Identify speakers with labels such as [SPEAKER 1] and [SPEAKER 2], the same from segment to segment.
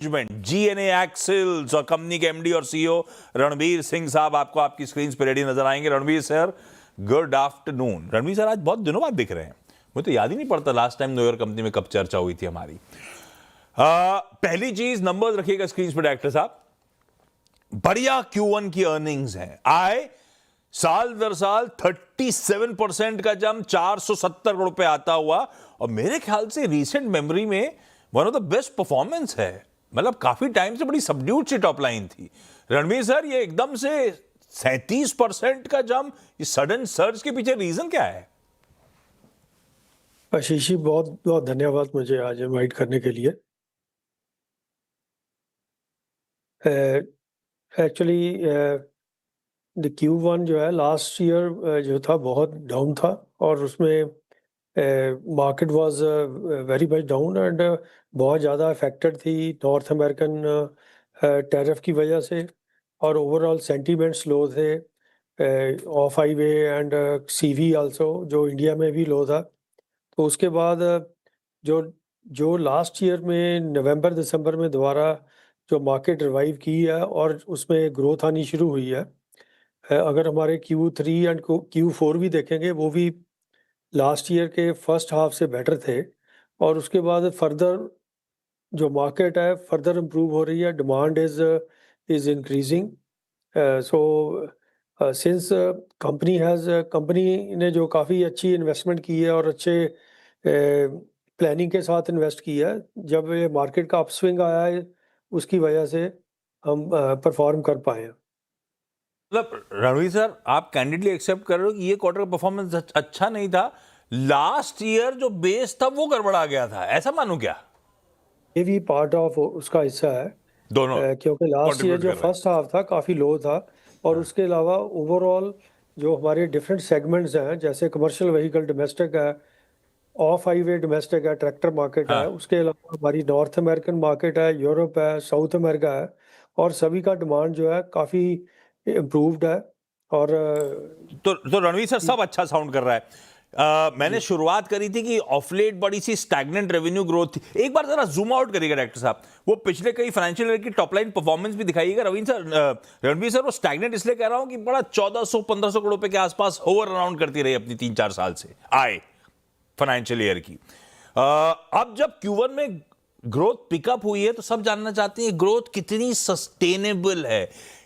[SPEAKER 1] GNA एक्सेल्स और company के MD और सीईओ रणवीर सिंह साहब आपको आपकी स्क्रीन पर रेडी नजर आएंगे। Ranveer sir, good afternoon. Ranveer sir, आज बहुत दिनों बाद दिख रहे हैं। मुझे तो याद ही नहीं पड़ता लास्ट टाइम नोयर कंपनी में कब चर्चा हुई थी हमारी। पहली चीज, नंबर्स रखिएगा स्क्रीन पर डायरेक्टर साहब। बढ़िया Q1 की अर्निंग्स है, आय साल दर साल 37% का जम 470 करोड़ रुपए आता हुआ, और मेरे ख्याल से रीसेंट मेमोरी में one of the best performance है। मतलब काफी टाइम से बड़ी सबड्यूड सी टॉप लाइन थी। रणवीर सर, ये एकदम से 37% का जम, ये सडन सर्ज के पीछे रीजन क्या है?
[SPEAKER 2] आशीष जी, बहुत बहुत धन्यवाद मुझे आज इनवाइट करने के लिए। एक्चुअली द Q1 जो है लास्ट ईयर जो था बहुत डाउन था, और उसमें market was very much down and बहुत ज़्यादा अफेक्टेड थी नॉर्थ अमेरिकन टैरिफ की वजह से, और ओवरऑल सेंटीमेंट स्लो थे। Of highway and CV also जो इंडिया में भी लो था। तो उसके बाद जो जो लास्ट ईयर में नवंबर दिसंबर में दोबारा जो मार्केट रिवाइव की है और उसमें ग्रोथ आनी शुरू हुई है। अगर हमारे Q3 एंड Q4 भी देखेंगे, वो भी लास्ट ईयर के फर्स्ट हाफ से बेटर थे, और उसके बाद फर्दर जो मार्केट है फर्दर इम्प्रूव हो रही है। Demand is increasing. So since company ने जो काफ़ी अच्छी इन्वेस्टमेंट की है और अच्छे प्लानिंग के साथ इन्वेस्ट किया है, जब ये मार्केट का अपस्विंग आया है उसकी वजह से हम परफॉर्म कर पाए हैं।
[SPEAKER 1] मतलब रणवीर सर, आप कैंडिडली एक्सेप्ट कर रहे हो कि ये क्वार्टर का परफॉर्मेंस अच्छा नहीं था, लास्ट ईयर जो बेस था वो गड़बड़ा गया था, ऐसा मानूं क्या?
[SPEAKER 2] ये भी पार्ट ऑफ उसका हिस्सा है।
[SPEAKER 1] दोनों
[SPEAKER 2] क्योंकि लास्ट ईयर
[SPEAKER 1] कंट्रीब्यूट
[SPEAKER 2] जो
[SPEAKER 1] कर रहे हैं।
[SPEAKER 2] फर्स्ट हाफ था काफ़ी लो था, और उसके अलावा ओवरऑल जो हमारे डिफरेंट सेगमेंट्स हैं, जैसे कमर्शियल व्हीकल डोमेस्टिक है, ऑफ हाईवे डोमेस्टिक है, ट्रैक्टर मार्केट है,
[SPEAKER 1] हाँ,
[SPEAKER 2] उसके अलावा हमारी नॉर्थ अमेरिकन मार्केट है, यूरोप है, साउथ अमेरिका है, और सभी का डिमांड जो है काफ़ी इम्प्रूव्ड है। और
[SPEAKER 1] तो रणवीर सर, सब अच्छा साउंड कर रहा है। मैंने
[SPEAKER 2] जी
[SPEAKER 1] शुरुआत करी थी कि ऑफ लेट बड़ी सी स्टैग्नेंट रेवेन्यू ग्रोथ थी। एक बार जरा जूम आउट करिएगा डायरेक्टर साहब, वो पिछले कई फाइनेंशियल ईयर की टॉप लाइन परफॉर्मेंस भी दिखाइएगा। रणवीर सर, वो स्टैग्नेंट इसलिए कह रहा हूं कि बड़ा 1400-1500 करोड़ रुपए के आसपास होवर अराउंड करती रही अपनी 3-4 साल से आए फाइनेंशियल ईयर की। अब जब Q1 में ग्रोथ पिकअप हुई है, तो सब जानना चाहते हैं ग्रोथ कितनी सस्टेनेबल है।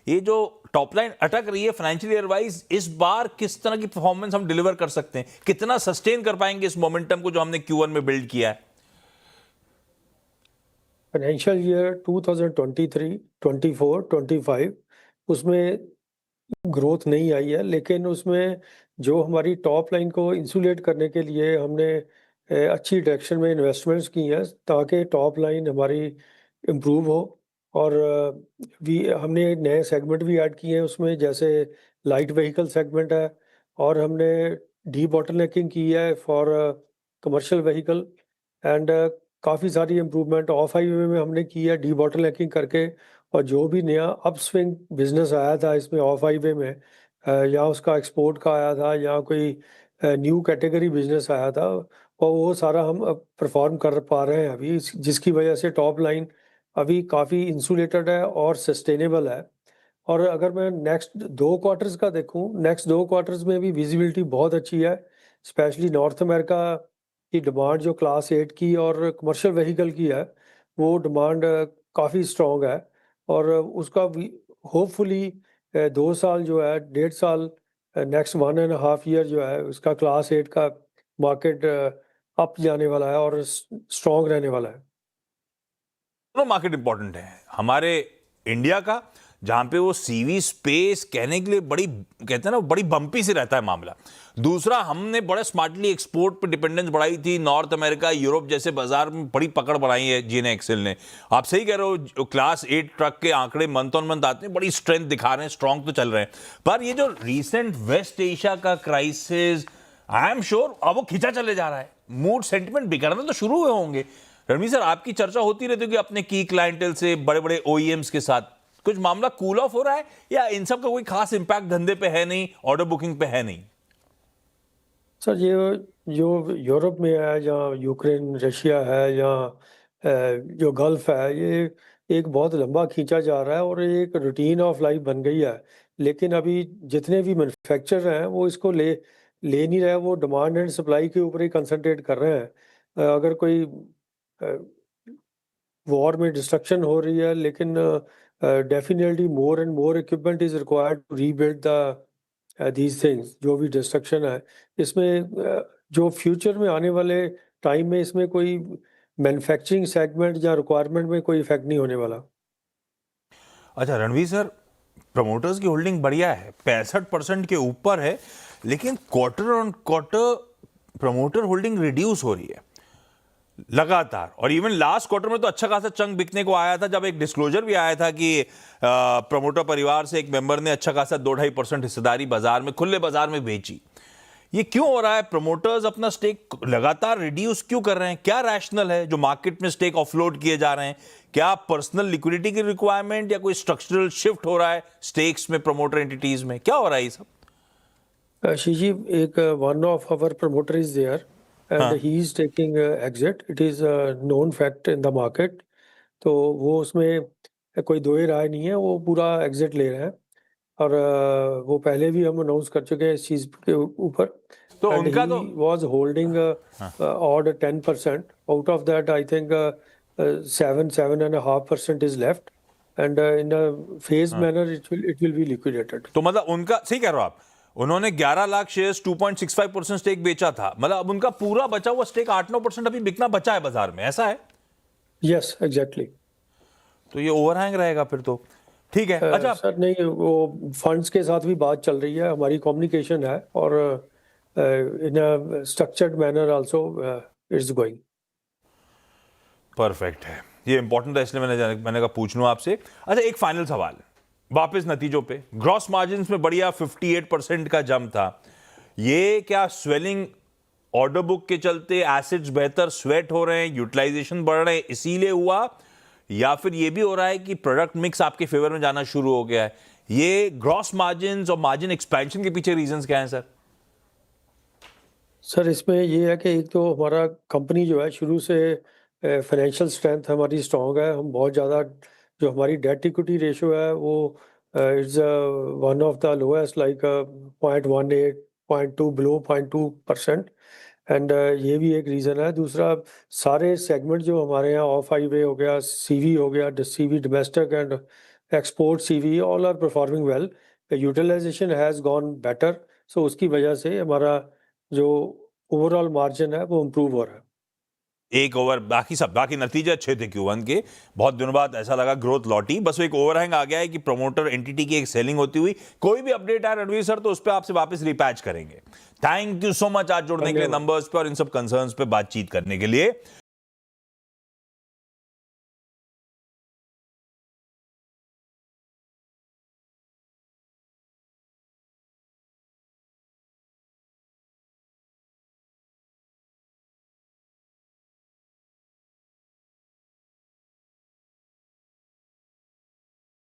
[SPEAKER 1] ये जो टॉप लाइन अटक रही है फाइनेंशियल ईयर वाइज, इस बार किस तरह की परफॉर्मेंस हम डिलीवर कर सकते हैं, कितना सस्टेन कर पाएंगे इस मोमेंटम को जो हमने Q1 में बिल्ड किया है?
[SPEAKER 2] फाइनेंशियल ईयर 2023, 24, 25 उसमें ग्रोथ नहीं आई है, लेकिन उसमें जो हमारी टॉप लाइन को इंसुलेट करने के लिए हमने अच्छी डायरेक्शन में इन्वेस्टमेंट्स की हैं, ताकि टॉप लाइन हमारी इम्प्रूव हो। और भी हमने नए सेगमेंट भी ऐड किए हैं उसमें, जैसे लाइट व्हीकल सेगमेंट है, और हमने डी बॉटलनेकिंग की है फॉर कमर्शियल व्हीकल, एंड काफ़ी सारी इम्प्रूवमेंट ऑफ हाईवे में हमने की है डी बॉटलनेकिंग करके। और जो भी नया अपस्विंग बिजनेस आया था इसमें ऑफ हाईवे में, या उसका एक्सपोर्ट का आया था, या कोई न्यू कैटेगरी बिजनेस आया था, और वो सारा हम अब परफॉर्म कर पा रहे हैं अभी, जिसकी वजह से टॉप लाइन अभी काफ़ी इंसुलेटेड है और सस्टेनेबल है। और अगर मैं नेक्स्ट 2 क्वार्टर्स का देखूं, नेक्स्ट 2 क्वार्टर्स में भी विजिबिलिटी बहुत अच्छी है। स्पेशली नॉर्थ अमेरिका की डिमांड जो क्लास 8 की और कमर्शियल व्हीकल की है, वो डिमांड काफ़ी स्ट्रॉन्ग है। और उसका भी होपफुली 2 साल जो है, 1.5 साल, नेक्स्ट 1.5 ईयर जो है, उसका क्लास 8 का मार्केट अप जाने वाला है और स्ट्रॉन्ग रहने वाला है।
[SPEAKER 1] दोनों मार्केट इंपॉर्टेंट है हमारे इंडिया का, जहां पे वो सीवी स्पेस कहने के लिए बड़ी, कहते हैं ना, बड़ी बम्पी से रहता है मामला। दूसरा, हमने बड़े स्मार्टली एक्सपोर्ट पे डिपेंडेंस बढ़ाई थी, नॉर्थ अमेरिका यूरोप जैसे बाजार में बड़ी पकड़ बढ़ाई है जीएनए एक्सेल ने। आप सही कह रहे हो, जो क्लास 8 ट्रक के आंकड़े मंथ ऑन मंथ आते हैं, बड़ी स्ट्रेंथ दिखा रहे हैं, स्ट्रांग तो चल रहे हैं। पर ये जो रिसेंट वेस्ट एशिया का क्राइसिस, आई एम श्योर अब वो खींचा चले जा रहा है, मूड सेंटिमेंट बिगड़ना तो शुरू हुए होंगे। रणवीर सर, आपकी चर्चा होती रहती होगी अपने की क्लाइंटेल से, बड़े बड़े ओईएम्स के साथ, कुछ मामला कूल ऑफ हो रहा है, या इन सब का कोई खास इंपैक्ट धंधे पे है नहीं, ऑर्डर बुकिंग पे है नहीं?
[SPEAKER 2] सर, ये जो यूरोप में है, या यूक्रेन रशिया है, या जो गल्फ है, ये एक बहुत लंबा खींचा जा रहा है और एक रूटीन ऑफ लाइफ बन गई है। लेकिन अभी जितने भी मैन्युफैक्चरर हैं वो इसको ले नहीं रहे, वो डिमांड एंड सप्लाई के ऊपर ही कंसंट्रेट कर रहे हैं। अगर कोई वॉर में डिस्ट्रक्शन हो रही है, लेकिन definitely more and more equipment is required to rebuild the these things. जो भी डिस्ट्रक्शन है इसमें जो फ्यूचर में आने वाले टाइम में इसमें कोई मैन्युफैक्चरिंग सेगमेंट या रिक्वायरमेंट में कोई इफेक्ट नहीं होने वाला।
[SPEAKER 1] अच्छा रणवीर सर, प्रमोटर्स की होल्डिंग बढ़िया है, 65% के ऊपर है, लेकिन quarter on quarter promoter holding reduce हो रही है लगातार। और इवन लास्ट क्वार्टर में तो अच्छा खासा चंक बिकने को आया था, जब एक डिस्क्लोजर भी आया था कि प्रमोटर परिवार से एक मेंबर ने अच्छा खासा 2-2.5% हिस्सेदारी बाजार में, खुले बाजार में बेची। ये क्यों हो रहा है? प्रमोटर्स अपना स्टेक लगातार रिड्यूस क्यों कर रहे हैं? क्या रैशनल है जो मार्केट में स्टेक ऑफलोड किए जा रहे हैं? क्या पर्सनल लिक्विडिटी की रिक्वायरमेंट या कोई स्ट्रक्चरल शिफ्ट हो रहा है स्टेक्स में, प्रमोटर एंटिटीज में? क्या हो रहा है ये सब?
[SPEAKER 2] Shiji, एक one of our promoter is there and
[SPEAKER 1] हाँ।
[SPEAKER 2] he is taking exit. It is a known fact in the market. तो वो उसमें कोई दो ही राय नहीं है, वो पूरा एग्जिट ले रहे हैं। और वो पहले भी हम अनाउंस कर चुके हैं इस चीज के ऊपर।
[SPEAKER 1] तो
[SPEAKER 2] एंड
[SPEAKER 1] उनका
[SPEAKER 2] ही
[SPEAKER 1] तो
[SPEAKER 2] was holding odd 10%। Out of that I think 7.5% is left and in a phase manner it will be liquidated.
[SPEAKER 1] तो मतलब उनका, सही कह रहे हो आप, उन्होंने 11 लाख शेयर्स 2.65% स्टेक बेचा था, मतलब अब उनका पूरा बचा हुआ स्टेक 8-9% अभी बिकना बचा है बाजार में, ऐसा है?
[SPEAKER 2] Yes exactly.
[SPEAKER 1] तो ये ओवरहैंग रहेगा फिर तो। ठीक है। अच्छा
[SPEAKER 2] सर नहीं, वो फंड्स के साथ भी बात चल रही है, हमारी कम्युनिकेशन है और in a structured manner also it's going.
[SPEAKER 1] Perfect है, ये इंपॉर्टेंट था इसलिए मैंने कहा पूछ लूं आपसे। अच्छा एक फाइनल सवाल, वापस नतीजों पे। ग्रॉस मार्जिन्स में बढ़िया 58% का जंप था, ये क्या स्वेलिंग ऑर्डर बुक के चलते, एसेट्स बेहतर स्वेट हो रहे हैं, यूटिलाइजेशन बढ़ रहे हैं इसीलिए हुआ, या फिर ये भी हो रहा है कि प्रोडक्ट मिक्स आपके फेवर में जाना शुरू हो गया है? ये ग्रॉस मार्जिन्स और मार्जिन एक्सपेंशन के पीछे रीजंस क्या हैं सर?
[SPEAKER 2] सर इसमें ये है कि एक तो हमारा कंपनी जो है शुरू से फाइनेंशियल स्ट्रेंथ हमारी स्ट्रांग है। हम बहुत ज़्यादा, जो हमारी डेट इक्विटी रेशियो है वो it's one of the lowest, like 0.18, 0.2, below 0.2%। And ये भी एक रीज़न है। दूसरा, सारे सेगमेंट जो हमारे यहाँ ऑफ हाईवे हो गया, सीवी हो गया, CV domestic and export CV, all are performing well. Utilisation has gone better, so उसकी वजह से हमारा जो ओवरऑल मार्जिन है वो इम्प्रूव हो रहा है।
[SPEAKER 1] एक ओवर, बाकी नतीजे अच्छे थे Q1 के, बहुत दिनों बाद ऐसा लगा ग्रोथ लौटी, बस वो एक ओवरहैंग आ गया है कि प्रमोटर एंटिटी की एक सेलिंग होती हुई। कोई भी अपडेट है रणवीर सर तो उस पर आपसे वापस रिपैच करेंगे। थैंक यू सो मच आज जुड़ने के लिए नंबर्स पे और इन सब कंसर्न्स पे बातचीत करने के लिए।